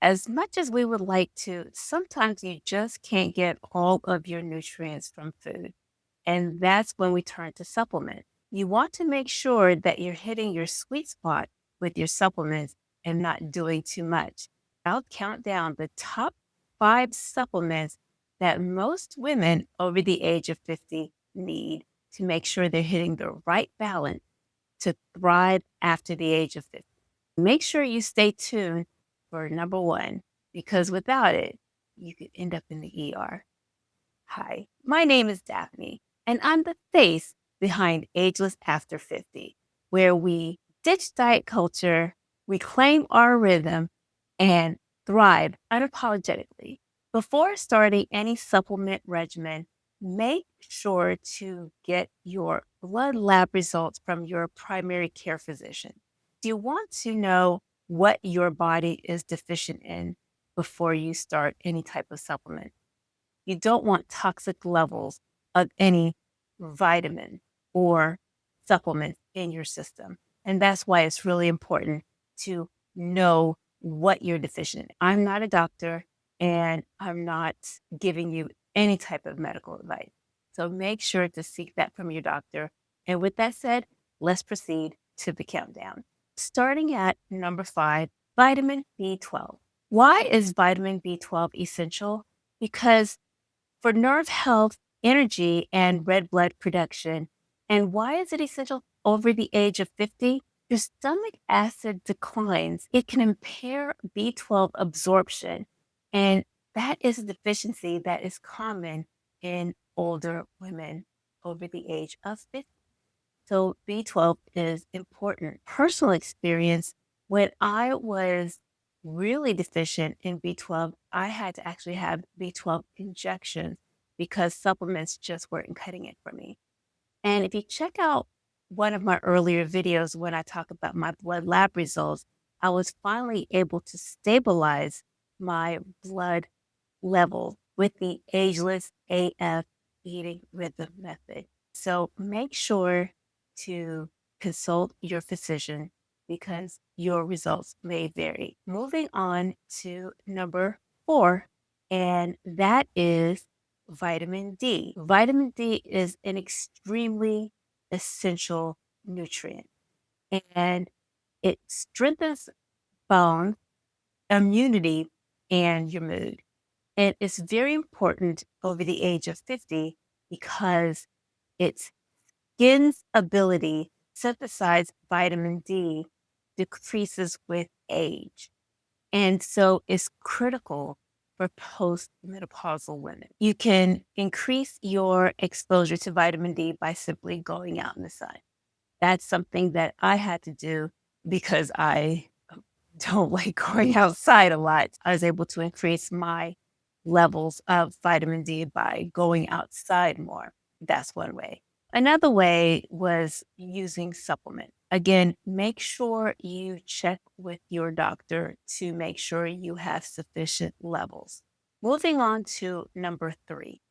As much as we would like to, sometimes you just can't get all of your nutrients from food. And that's when we turn to supplements. You want to make sure that you're hitting your sweet spot with your supplements and not doing too much. I'll count down the top 5 supplements that most women over the age of 50 need to make sure they're hitting the right balance to thrive after the age of 50. Make sure you stay tuned for number 1, because without it, you could end up in the ER. Hi, my name is Daphne, and I'm the face behind Ageless After 50, where we ditch diet culture, reclaim our rhythm, and thrive unapologetically. Before starting any supplement regimen, make sure to get your blood lab results from your primary care physician. You want to know what your body is deficient in before you start any type of supplement. You don't want toxic levels of any vitamin or supplement in your system. And that's why it's really important to know what you're deficient in. I'm not a doctor and I'm not giving you any type of medical advice. So make sure to seek that from your doctor. And with that said, let's proceed to the countdown. Starting at number 5, vitamin B12. Why is vitamin B12 essential? Because for nerve health, energy, and red blood production. And why is it essential over the age of 50? Your stomach acid declines. It can impair B12 absorption. And that is a deficiency that is common in older women over the age of 50. So B12 is important. Personal experience, when I was really deficient in B12, I had to actually have B12 injections because supplements just weren't cutting it for me. And if you check out one of my earlier videos when I talk about my blood lab results, I was finally able to stabilize my blood level with the Ageless AF eating rhythm method. So make sure to consult your physician because your results may vary. Moving on to number 4, and that is vitamin D. Vitamin D is an extremely essential nutrient and it strengthens bone, immunity, and your mood. And it's very important over the age of 50 because its skin's ability to synthesize vitamin D decreases with age. And so it's critical for postmenopausal women. You can increase your exposure to vitamin D by simply going out in the sun. That's something that I had to do because I don't like going outside a lot. I was able to increase my levels of vitamin D by going outside more. That's one way. Another way was using supplement. Again, make sure you check with your doctor to make sure you have sufficient levels. Moving on to number 3,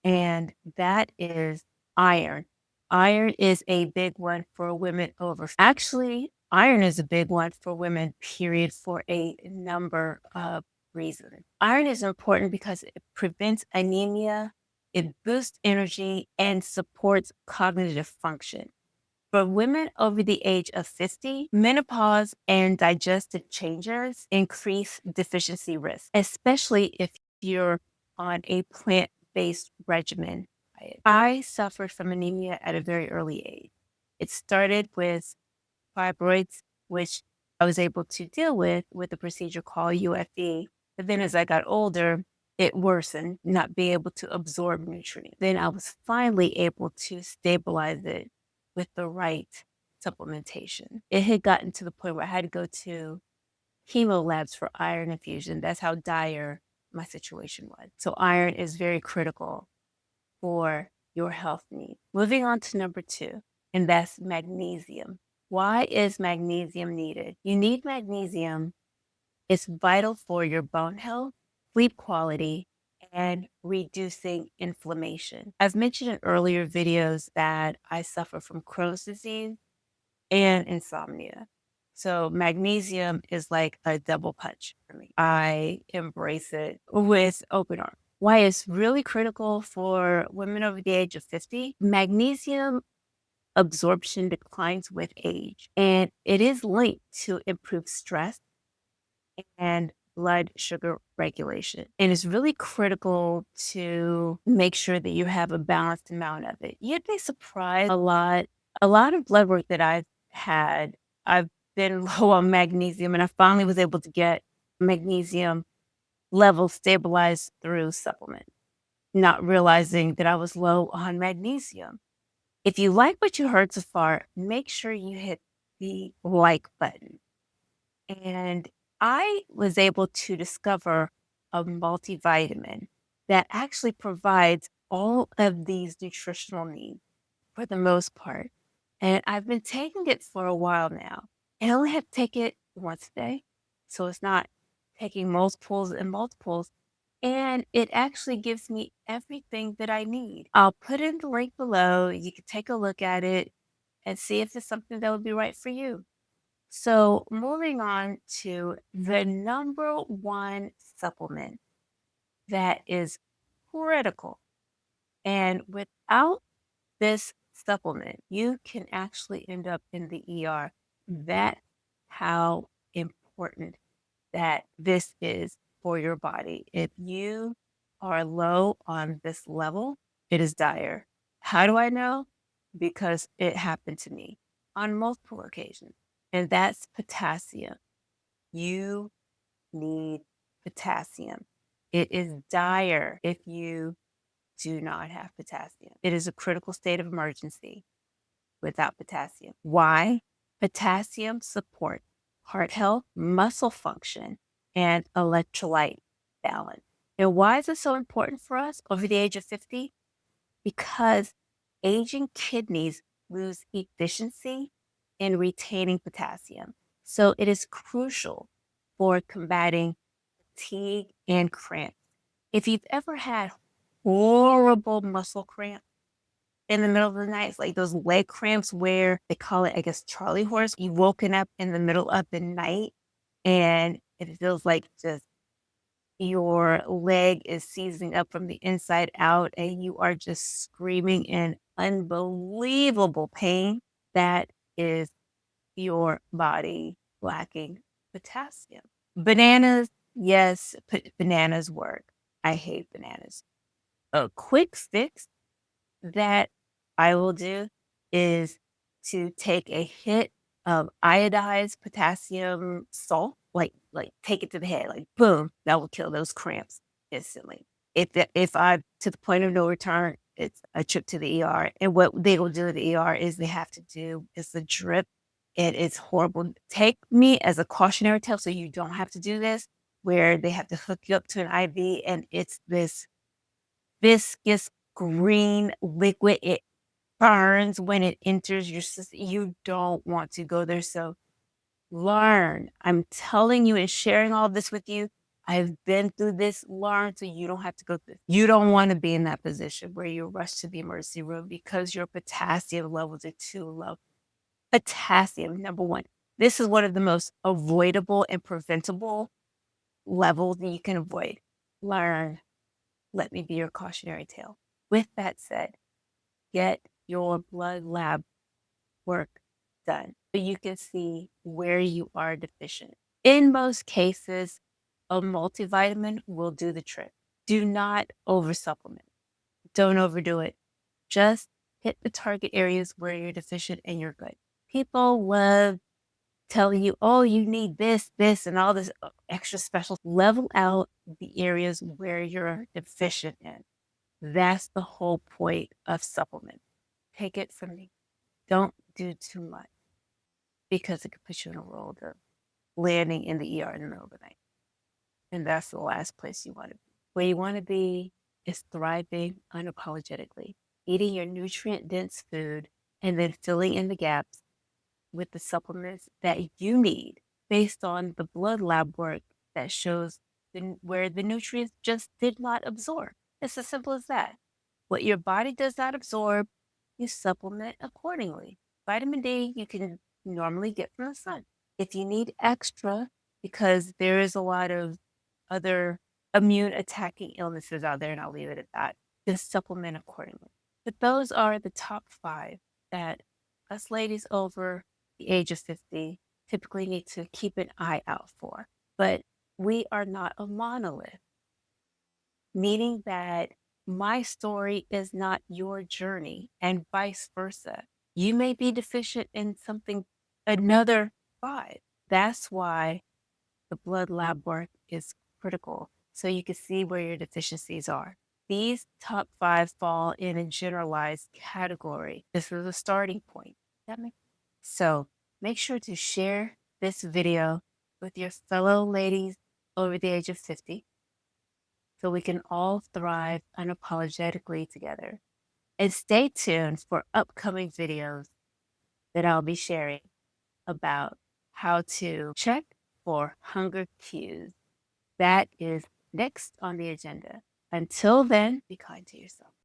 and that is iron. Iron is a big one for women over. Actually, iron is a big one for women, period, for a number of reasons. Iron is important because it prevents anemia, it boosts energy, and supports cognitive function. For women over the age of 50, menopause and digestive changes increase deficiency risk, especially if you're on a plant based regimen diet. I suffered from anemia at a very early age. It started with fibroids, which I was able to deal with a procedure called UFE. But then as I got older, it worsened, not being able to absorb nutrients. Then I was finally able to stabilize it with the right supplementation. It had gotten to the point where I had to go to chemo labs for iron infusion. That's how dire my situation was. So iron is very critical for your health needs. Moving on to number 2, and that's magnesium. Why is magnesium needed? You need magnesium. It's vital for your bone health, sleep quality, and reducing inflammation. I've mentioned in earlier videos that I suffer from Crohn's disease and insomnia. So magnesium is like a double punch for me. I embrace it with open arms. Why it's really critical for women over the age of 50, magnesium absorption declines with age, and it is linked to improved stress and blood sugar regulation. And it's really critical to make sure that you have a balanced amount of it. You'd be surprised a lot of blood work that I've had, I've been low on magnesium and I finally was able to get magnesium levels stabilized through supplement, not realizing that I was low on magnesium. If you like what you heard so far, make sure you hit the like button. And I was able to discover a multivitamin that actually provides all of these nutritional needs for the most part. And I've been taking it for a while now. And I only have to take it once a day. So it's not taking multiples and multiples. And it actually gives me everything that I need. I'll put in the link below. You can take a look at it and see if it's something that would be right for you. So, moving on to the number one supplement that is critical. And without this supplement, you can actually end up in the ER. That's how important that this is for your body. If you are low on this level, it is dire. How do I know? Because it happened to me on multiple occasions, and that's potassium. You need potassium. It is dire if you do not have potassium. It is a critical state of emergency without potassium. Why? Potassium supports heart health, muscle function, and electrolyte balance. And why is it so important for us over the age of 50? Because aging kidneys lose efficiency in retaining potassium. So it is crucial for combating fatigue and cramps. If you've ever had horrible muscle cramps, in the middle of the night. It's like those leg cramps where they call it, I guess, Charlie horse. You've woken up in the middle of the night and it feels like just your leg is seizing up from the inside out and you are just screaming in unbelievable pain. That is your body lacking potassium. Bananas, yes, bananas work. I hate bananas. A quick fix that I will do is to take a hit of iodized potassium salt, like take it to the head, like boom, that will kill those cramps instantly. If I to the point of no return, it's a trip to the ER. And what they will do at the ER is they have to do is the drip. It is horrible. Take me as a cautionary tale so you don't have to do this, where they have to hook you up to an IV and it's this viscous green liquid. It burns when it enters your system. You don't want to go there. So learn. I'm telling you and sharing all this with you. I've been through this. Learn so you don't have to go through. You don't want to be in that position where you rush to the emergency room because your potassium levels are too low. Potassium, number one. This is one of the most avoidable and preventable levels that you can avoid. Learn. Let me be your cautionary tale. With that said, get your blood lab work done so you can see where you are deficient. In most cases, a multivitamin will do the trick. Do not oversupplement. Don't overdo it. Just hit the target areas where you're deficient and you're good. People love telling you, oh, you need this, this, and all this extra special. Level out the areas where you're deficient in. That's the whole point of supplement. Take it from me. Don't do too much because it could put you in a world of landing in the ER in the middle of the night. And that's the last place you want to be. Where you want to be is thriving unapologetically, eating your nutrient dense food and then filling in the gaps with the supplements that you need based on the blood lab work that shows where the nutrients just did not absorb. It's as simple as that. What your body does not absorb, you supplement accordingly. Vitamin D, you can normally get from the sun. If you need extra, because there is a lot of other immune attacking illnesses out there, and I'll leave it at that, just supplement accordingly. But those are the top 5 that us ladies over the age of 50 typically need to keep an eye out for. But we are not a monolith, meaning that my story is not your journey and vice versa. You may be deficient in something, another 5. That's why the blood lab work is critical so you can see where your deficiencies are. These top 5 fall in a generalized category. This is a starting point. That makes so make sure to share this video with your fellow ladies over the age of 50 so we can all thrive unapologetically together. And stay tuned for upcoming videos that I'll be sharing about how to check for hunger cues. That is next on the agenda. Until then, be kind to yourself.